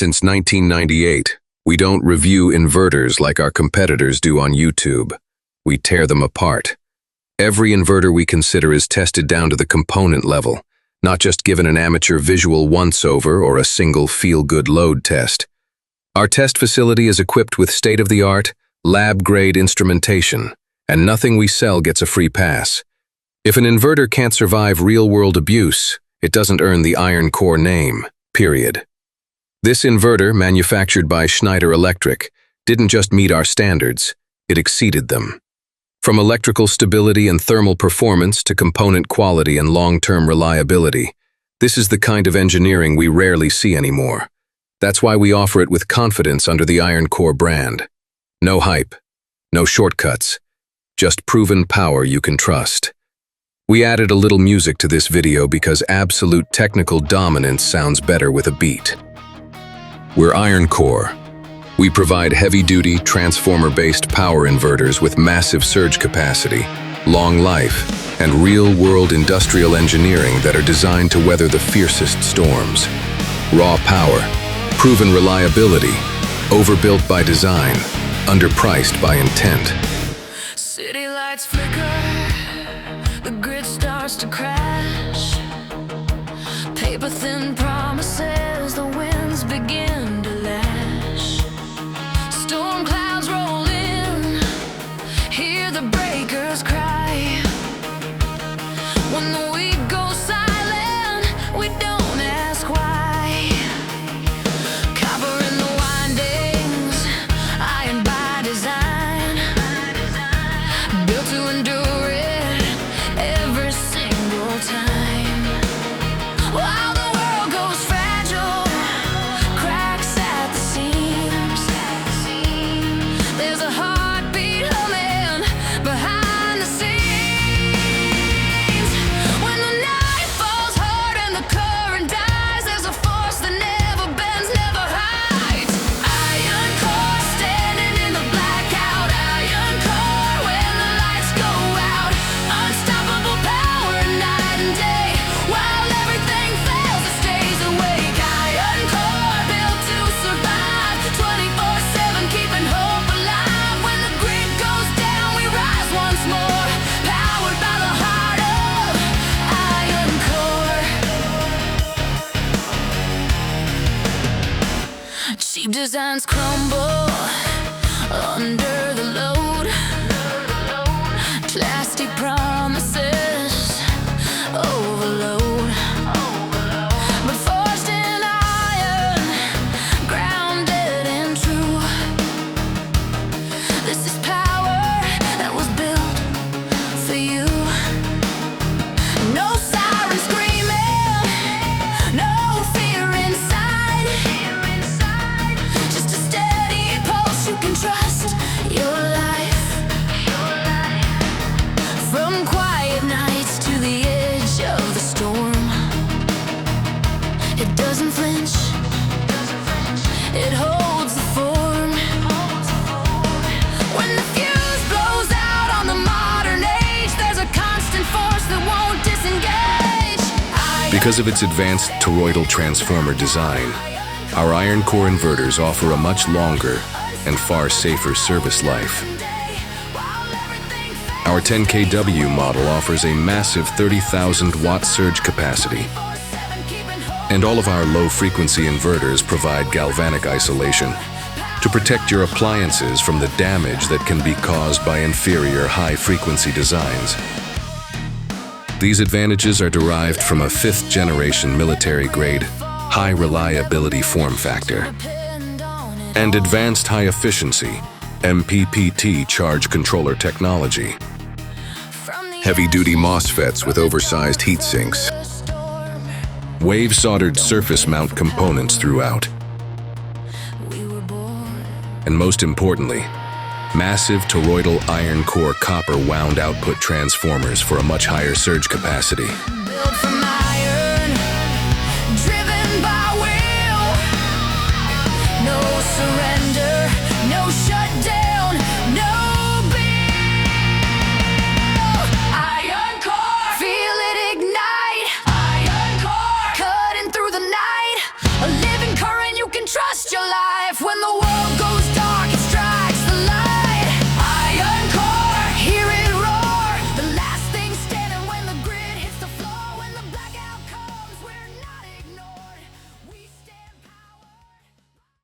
Since 1998, we don't review inverters like our competitors do on YouTube. We tear them apart. Every inverter we consider is tested down to the component level, not just given an amateur visual once-over or a single feel-good load test. Our test facility is equipped with state-of-the-art, lab-grade instrumentation, and nothing we sell gets a free pass. If an inverter can't survive real-world abuse, it doesn't earn the Iron Core name, period. This inverter, manufactured by Schneider Electric, didn't just meet our standards, it exceeded them. From electrical stability and thermal performance to component quality and long-term reliability, this is the kind of engineering we rarely see anymore. That's why we offer it with confidence under the Iron Core brand. No hype, no shortcuts, just proven power you can trust. We added a little music to this video because absolute technical dominance sounds better with a beat. We're Iron Core. We provide heavy-duty, transformer-based power inverters with massive surge capacity, long life, and real-world industrial engineering that are designed to weather the fiercest storms. Raw power, proven reliability, overbuilt by design, underpriced by intent. City lights flicker, the grid starts to crash. Paper-thin promises, the winds begin to lash. Storm clouds roll in, hear the breakers cry. When the week goes silent, we don't ask why. Copper in the windings, iron by design, built to endure it every single time. While the world goes fragile, cracks at the seams, there's a heartbeat humming behind the scenes. When the night falls hard and the current dies, there's a force that never bends, never hides. Iron Core standing in the blackout. Iron Core when the lights go out. Unstoppable power night and day. While everything fails, it stays awake. Iron Core built to survive. 24/7 keeping hope alive. When the grid goes down, we rise once more. Powered by the heart of Iron Core. Cheap designs crumble under the load. Plastic promises overload. But forged in iron, grounded and true. This is power that was built for you. No siren screaming, no fear inside. Just a steady pulse you can trust your life. From quiet nights to the edge of the storm, it doesn't flinch, it holds the form. When the fuse blows out on the modern age, there's a constant force that won't disengage. Because of its advanced toroidal transformer design, our Iron Core inverters offer a much longer and far safer service life. Our 10 kW model offers a massive 30,000 watt surge capacity, and all of our low-frequency inverters provide galvanic isolation to protect your appliances from the damage that can be caused by inferior high-frequency designs. These advantages are derived from a fifth-generation military-grade, high-reliability form factor and advanced high-efficiency MPPT charge controller technology. Heavy-duty MOSFETs with oversized heat sinks, wave-soldered surface mount components throughout, and most importantly, massive toroidal Iron Core copper wound output transformers for a much higher surge capacity. Built from